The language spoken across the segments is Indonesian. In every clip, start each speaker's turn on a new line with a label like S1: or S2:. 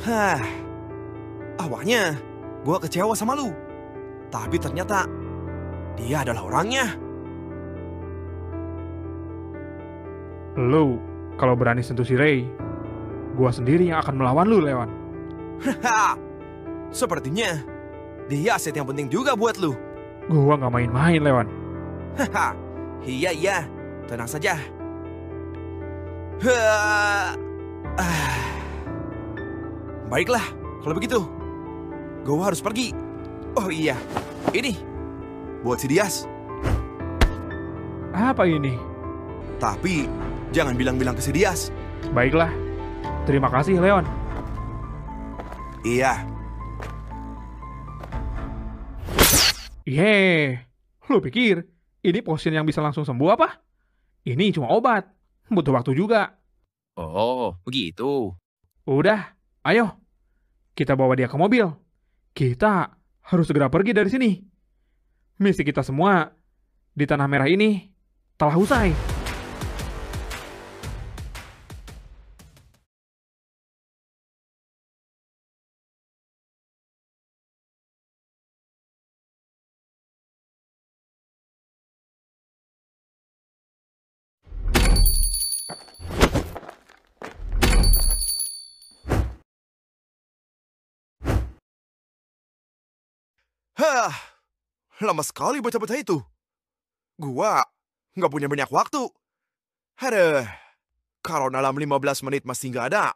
S1: Hah, awalnya gue kecewa sama lu. Tapi ternyata dia adalah orangnya.
S2: Lu, kalau berani sentuh si Ray, gua sendiri yang akan melawan lu, Leon.
S1: Haha, sepertinya dia aset yang penting juga buat lu.
S2: Gua nggak main-main, Leon.
S1: Haha, iya, tenang saja. Hah, baiklah, kalau begitu, gue harus pergi. Oh iya, ini buat si Dias.
S2: Apa ini?
S1: Tapi jangan bilang-bilang ke si Dias.
S2: Baiklah, terima kasih, Leon.
S1: Iya,
S2: Yeay, lu pikir ini potion yang bisa langsung sembuh apa? Ini cuma obat, butuh waktu juga.
S3: Oh, begitu.
S2: Udah, ayo, kita bawa dia ke mobil. Kita harus segera pergi dari sini. Misi kita semua di Tanah Merah ini telah usai.
S1: hah, lama sekali bocah-bocah itu. Gua nggak punya banyak waktu. Aduh, kalau dalam 15 menit masih nggak ada,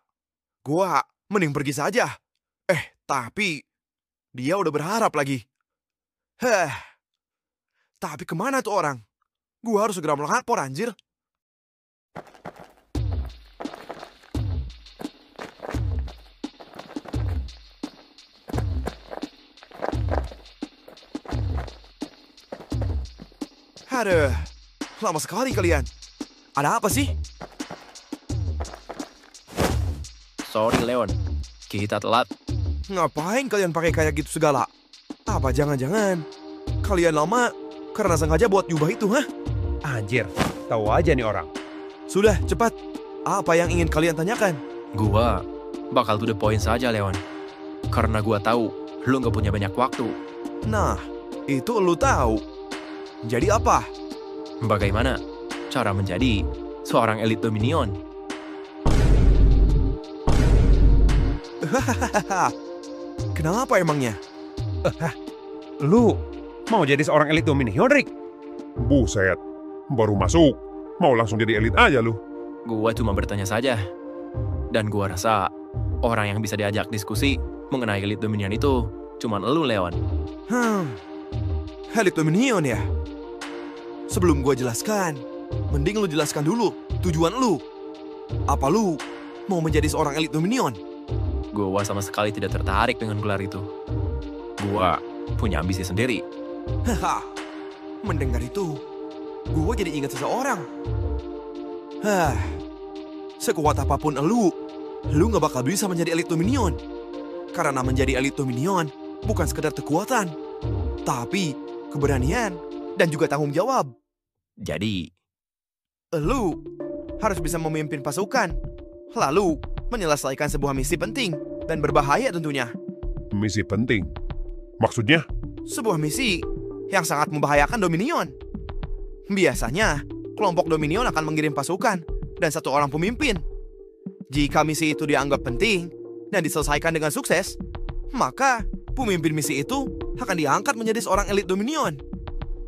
S1: gua mending pergi saja. Tapi dia udah berharap lagi. Hah, tapi kemana tuh orang? Gua harus segera melapor, anjir. Aduh, lama sekali kalian. Ada apa sih?
S3: Sorry, Leon. Kita telat.
S1: Ngapain kalian pakai kayak gitu segala? Apa jangan-jangan kalian lama karena sengaja buat jubah itu, hah?
S4: Anjir, tahu aja nih orang.
S1: Sudah, cepat. Apa yang ingin kalian tanyakan?
S3: Gua bakal to the point saja, Leon. Karena gua tahu lu nggak punya banyak waktu.
S1: Nah, itu lu tahu. Jadi apa?
S3: Bagaimana cara menjadi seorang elit Dominion?
S1: Kenapa emangnya?
S4: Lu mau jadi seorang elit Dominion, Rick?
S5: Buset, baru masuk, mau langsung jadi elit aja lu.
S3: Gua cuma bertanya saja. Dan gua rasa orang yang bisa diajak diskusi mengenai elit Dominion itu cuman lu, Leon.
S1: Elit Dominion ya? Sebelum gua jelaskan, mending lu jelaskan dulu tujuan lu. Apa lu mau menjadi seorang elit Dominion?
S3: Gua sama sekali tidak tertarik dengan gelar itu. Gua punya ambisi sendiri.
S1: Haha, mendengar itu, gua jadi ingat seseorang. Sekuat apapun lu nggak bakal bisa menjadi elit Dominion. Karena menjadi elit Dominion bukan sekedar kekuatan, tapi keberanian dan juga tanggung jawab.
S3: Jadi,
S1: Lu harus bisa memimpin pasukan, lalu menyelesaikan sebuah misi penting dan berbahaya tentunya.
S5: Misi penting. Maksudnya?
S1: Sebuah misi yang sangat membahayakan Dominion. Biasanya, kelompok Dominion akan mengirim pasukan dan satu orang pemimpin. Jika misi itu dianggap penting dan diselesaikan dengan sukses, maka pemimpin misi itu akan diangkat menjadi seorang elit Dominion.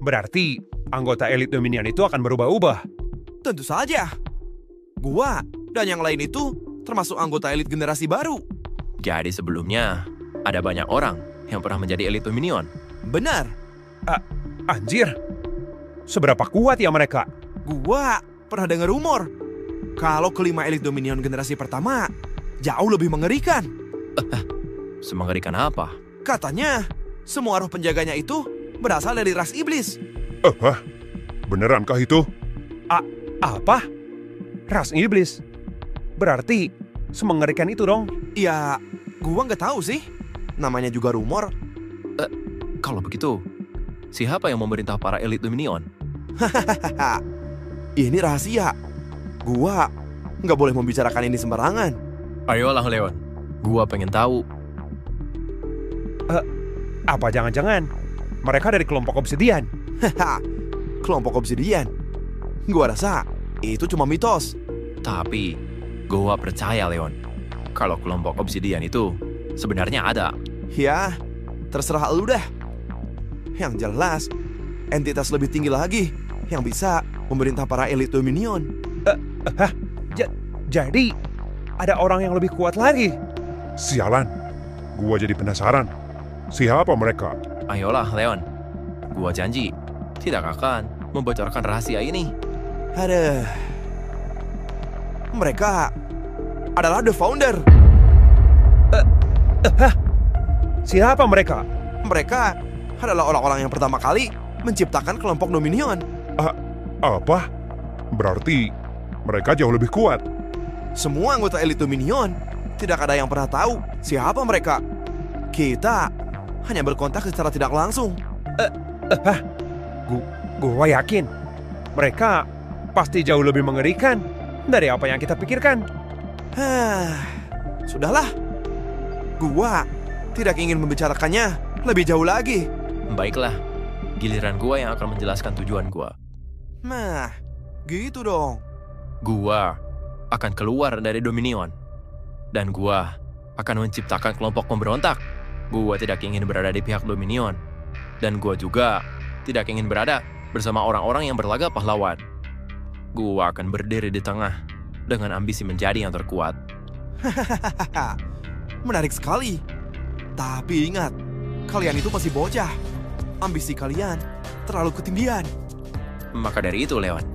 S4: Berarti anggota elit Dominion itu akan berubah-ubah.
S1: Tentu saja. Gua dan yang lain itu termasuk anggota elit generasi baru.
S3: jadi sebelumnya ada banyak orang yang pernah menjadi elit Dominion.
S1: Benar.
S4: Anjir, seberapa kuat ya mereka?
S1: Gua pernah dengar rumor kalau kelima elit Dominion generasi pertama jauh lebih mengerikan.
S3: Semengerikan apa?
S1: Katanya semua roh penjaganya itu berasal dari ras iblis.
S5: Benerankah itu?
S4: Apa? Ras iblis? Berarti semengerikan itu dong?
S1: Ya, gua nggak tahu sih. Namanya juga rumor.
S3: Kalau begitu, siapa yang memerintah para elit Dominion?
S1: Ini rahasia. Gua nggak boleh membicarakan ini sembarangan.
S3: Ayolah, Leon. Gua pengen tahu.
S4: Apa jangan-jangan mereka dari kelompok obsidian?
S1: Haha, kelompok obsidian. Gua rasa itu cuma mitos.
S3: Tapi gua percaya, Leon. Kalau kelompok obsidian itu sebenarnya ada.
S1: Ya, terserah lu dah. Yang jelas, entitas lebih tinggi lagi yang bisa memerintah para elit Dominion.
S4: Jadi ada orang yang lebih kuat lagi.
S5: Sialan, gua jadi penasaran. Siapa mereka?
S3: Ayolah, Leon. Gua janji tidak akan membocorkan rahasia ini.
S1: Aduh. Mereka adalah The Founder.
S4: Siapa mereka?
S1: Mereka adalah orang-orang yang pertama kali menciptakan kelompok Dominion.
S5: Apa? Berarti mereka jauh lebih kuat.
S1: Semua anggota elit Dominion tidak ada yang pernah tahu siapa mereka. Kita hanya berkontak secara tidak langsung.
S4: Gua yakin mereka pasti jauh lebih mengerikan dari apa yang kita pikirkan.
S1: Sudahlah. Gua tidak ingin membicarakannya lebih jauh lagi.
S3: Baiklah, giliran gua yang akan menjelaskan tujuan gua.
S1: Nah, gitu dong.
S3: Gua akan keluar dari Dominion. Dan gua akan menciptakan kelompok pemberontak. Gua tidak ingin berada di pihak Dominion. Dan gua juga tidak ingin berada bersama orang-orang yang berlagak pahlawan. Gua akan berdiri di tengah dengan ambisi menjadi yang terkuat.
S1: Menarik sekali. Tapi ingat, kalian itu masih bocah. Ambisi kalian terlalu ketinggian.
S3: Maka dari itu, Leon,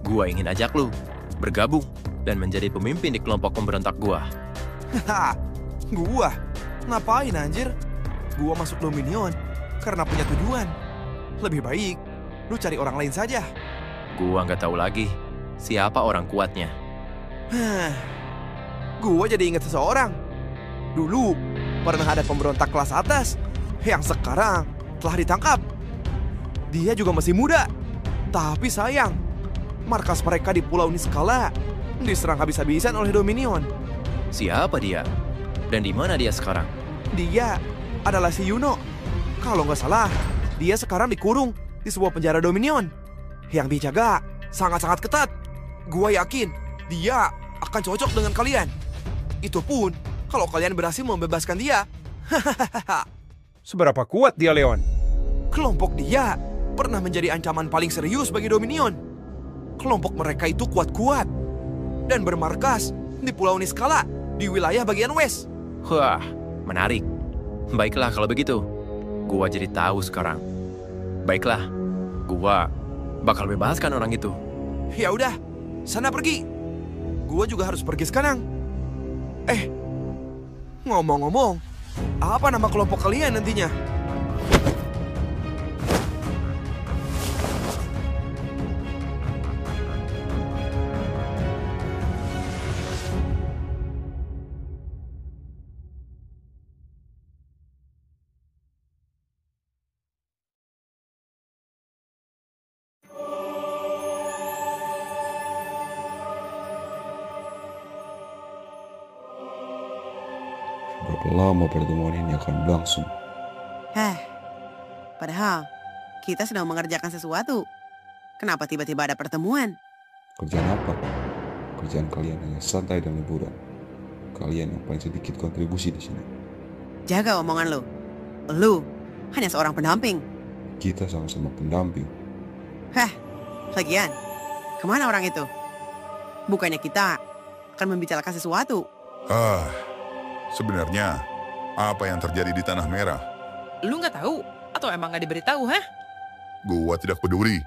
S3: gua ingin ajak lu bergabung dan menjadi pemimpin di kelompok pemberontak gua.
S1: Haha, gua? Ngapain anjir? Gua masuk Dominion karena punya tujuan. Lebih baik lu cari orang lain saja.
S3: Gua nggak tahu lagi siapa orang kuatnya.
S1: Gua jadi ingat seseorang. Dulu pernah ada pemberontak kelas atas yang sekarang telah ditangkap. Dia juga masih muda. Tapi sayang, markas mereka di Pulau Niskala diserang habis-habisan oleh Dominion.
S3: Siapa dia? Dan di mana dia sekarang?
S1: Dia adalah si Yuno. Kalau nggak salah, dia sekarang dikurung di sebuah penjara Dominion yang dijaga sangat-sangat ketat. Gua yakin dia akan cocok dengan kalian. Itu pun kalau kalian berhasil membebaskan dia.
S4: Seberapa kuat dia, Leon?
S1: Kelompok dia pernah menjadi ancaman paling serius bagi Dominion. Kelompok mereka itu kuat-kuat dan bermarkas di Pulau Niskala di wilayah bagian West.
S3: Wah, menarik. Baiklah kalau begitu. Gua jadi tahu sekarang. Baiklah, gua bakal bebaskan orang itu.
S1: Ya udah, sana pergi. Gua juga harus pergi sekarang. Ngomong-ngomong, apa nama kelompok kalian nantinya?
S6: Berapa lama pertemuan ini akan berlangsung?
S7: Padahal kita sedang mengerjakan sesuatu. Kenapa tiba-tiba ada pertemuan?
S6: Kerjaan apa? Kerjaan kalian hanya santai dan liburan. Kalian yang paling sedikit kontribusi di sini.
S7: Jaga omongan lu. Lu hanya seorang pendamping.
S6: Kita sama-sama pendamping.
S7: Lagian, kemana orang itu? Bukannya kita akan membicarakan sesuatu.
S8: Sebenarnya apa yang terjadi di Tanah Merah?
S9: Lu nggak tahu? Atau emang nggak diberitahu, hah?
S8: Gua tidak peduli.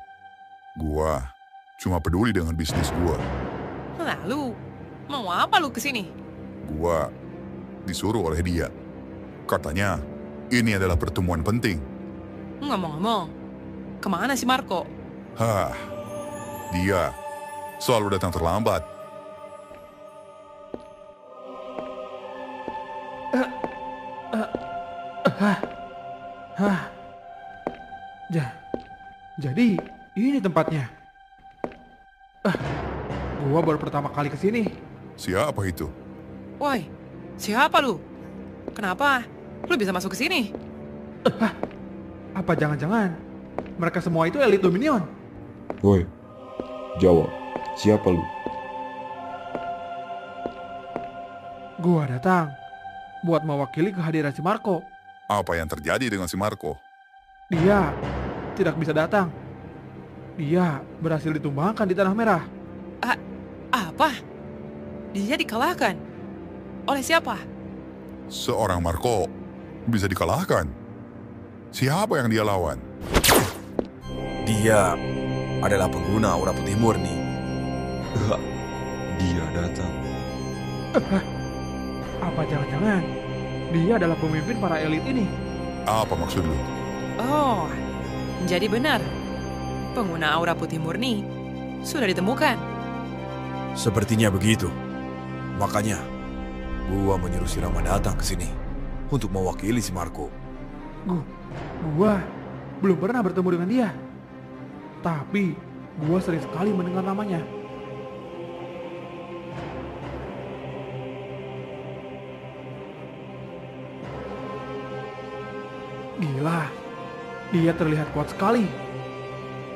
S8: Gua cuma peduli dengan bisnis gua.
S9: Lalu, mau apa lu kesini?
S8: Gua disuruh oleh dia. Katanya, ini adalah pertemuan penting.
S9: Ngomong-ngomong, kemana si Marco?
S8: Dia selalu datang terlambat.
S2: Jadi ini tempatnya. Gua baru pertama kali kesini.
S8: Siapa itu?
S9: Woi, Siapa lu? Kenapa? Lu bisa masuk ke sini?
S2: Apa jangan-jangan mereka semua itu elit Dominion?
S6: Woi, jawab. Siapa lu?
S2: Gua datang buat mewakili kehadiran si Marco.
S8: Apa yang terjadi dengan si Marco?
S2: Dia tidak bisa datang. Dia berhasil ditumbangkan di Tanah Merah.
S9: Apa? Dia dikalahkan? Oleh siapa?
S8: Seorang Marco bisa dikalahkan. Siapa yang dia lawan?
S10: Dia adalah pengguna aura putih murni.
S6: Dia datang.
S2: Apa jangan-jangan dia adalah pemimpin para elit ini?
S8: Apa maksud lu?
S9: Oh, jadi benar. Pengguna aura putih murni sudah ditemukan.
S10: Sepertinya begitu. Makanya, gua menyuruh si Rama datang ke sini untuk mewakili si Marco.
S2: Gua belum pernah bertemu dengan dia. Tapi gua sering sekali mendengar namanya. Gila, dia terlihat kuat sekali.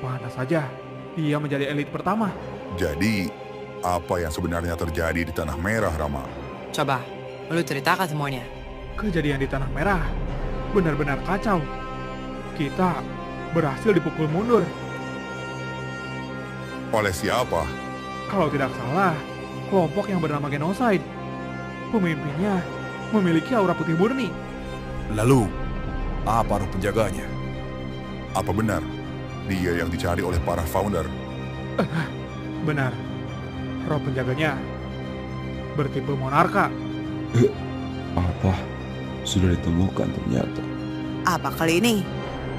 S2: Mana saja dia menjadi elit pertama.
S8: Jadi, apa yang sebenarnya terjadi di Tanah Merah, Rama?
S9: Coba, lu ceritakan semuanya.
S2: Kejadian di Tanah Merah benar-benar kacau. Kita berhasil dipukul mundur.
S8: Oleh siapa?
S2: Kalau tidak salah, kelompok yang bernama Genocide. Pemimpinnya memiliki aura putih murni.
S10: Lalu, apa roh penjaganya?
S8: Apa benar dia yang dicari oleh para founder?
S2: Benar. Roh penjaganya bertipe monarka.
S6: Apa? Sudah ditemukan ternyata.
S7: Apa kali ini?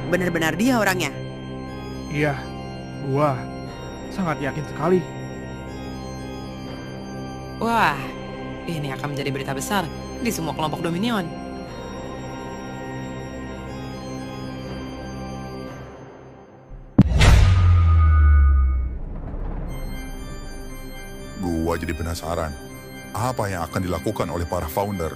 S7: Benar-benar dia orangnya?
S2: Iya, gua sangat yakin sekali.
S9: Wah, ini akan menjadi berita besar di semua kelompok Dominion.
S8: Gua jadi penasaran, apa yang akan dilakukan oleh para founder?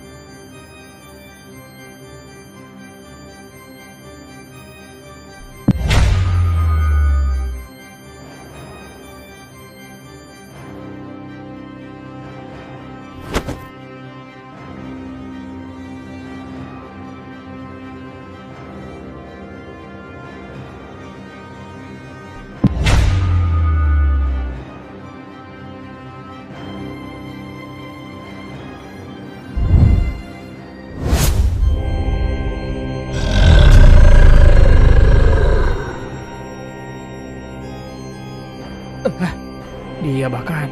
S2: Dia bahkan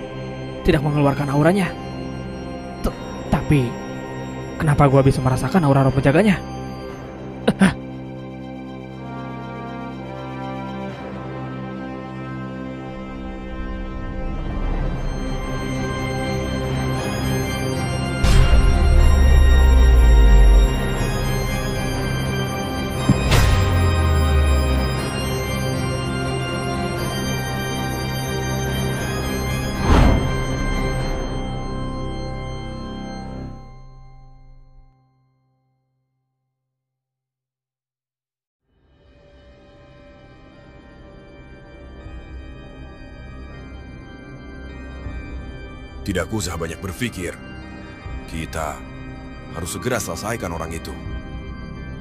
S2: tidak mengeluarkan auranya. Tapi, kenapa gua bisa merasakan aura roh penjaganya?
S10: Tidak usah banyak berpikir. Kita harus segera selesaikan orang itu.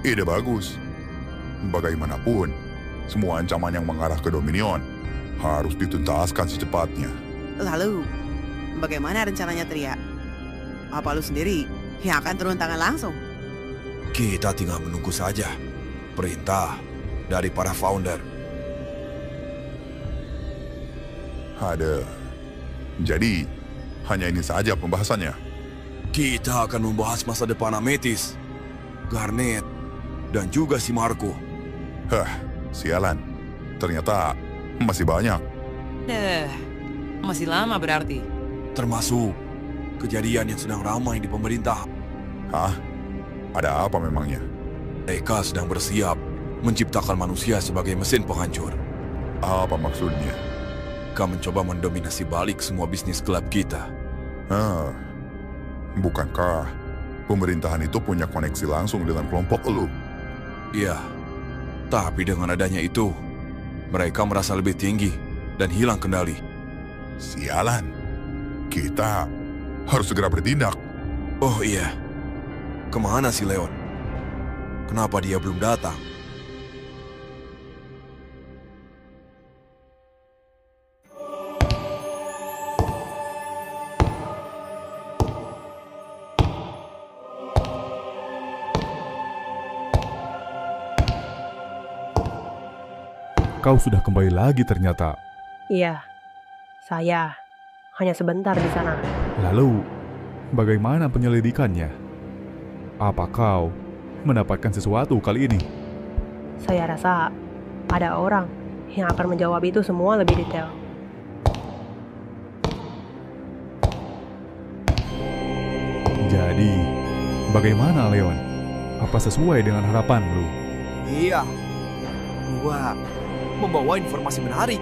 S8: Ide bagus. Bagaimanapun, semua ancaman yang mengarah ke Dominion harus dituntaskan secepatnya.
S7: Lalu, bagaimana rencananya Tria? Apa lu sendiri yang akan turun tangan langsung?
S10: Kita tinggal menunggu saja perintah dari para founder.
S8: Jadi, hanya ini saja pembahasannya.
S10: Kita akan membahas masa depan Amethyst, Garnet, dan juga si Marco.
S8: Sialan. Ternyata masih banyak.
S9: Masih lama berarti.
S10: Termasuk kejadian yang sedang ramai di pemerintah.
S8: Hah? Ada apa memangnya?
S10: Mereka sedang bersiap menciptakan manusia sebagai mesin penghancur.
S8: Apa maksudnya?
S10: Mereka mencoba mendominasi balik semua bisnis klub kita.
S8: Bukankah pemerintahan itu punya koneksi langsung dengan kelompok lu.
S10: Iya, tapi dengan adanya itu, mereka merasa lebih tinggi dan hilang kendali.
S8: Sialan, kita harus segera bertindak.
S10: Oh iya, kemana si Leon? Kenapa dia belum datang?
S11: Kau sudah kembali lagi ternyata.
S12: Iya, saya hanya sebentar di sana.
S11: Lalu, bagaimana penyelidikannya? Apa kau mendapatkan sesuatu kali ini?
S12: Saya rasa ada orang yang akan menjawab itu semua lebih detail.
S11: Jadi, bagaimana Leon? Apa sesuai dengan harapan lu?
S1: Iya, gua membawa informasi menarik.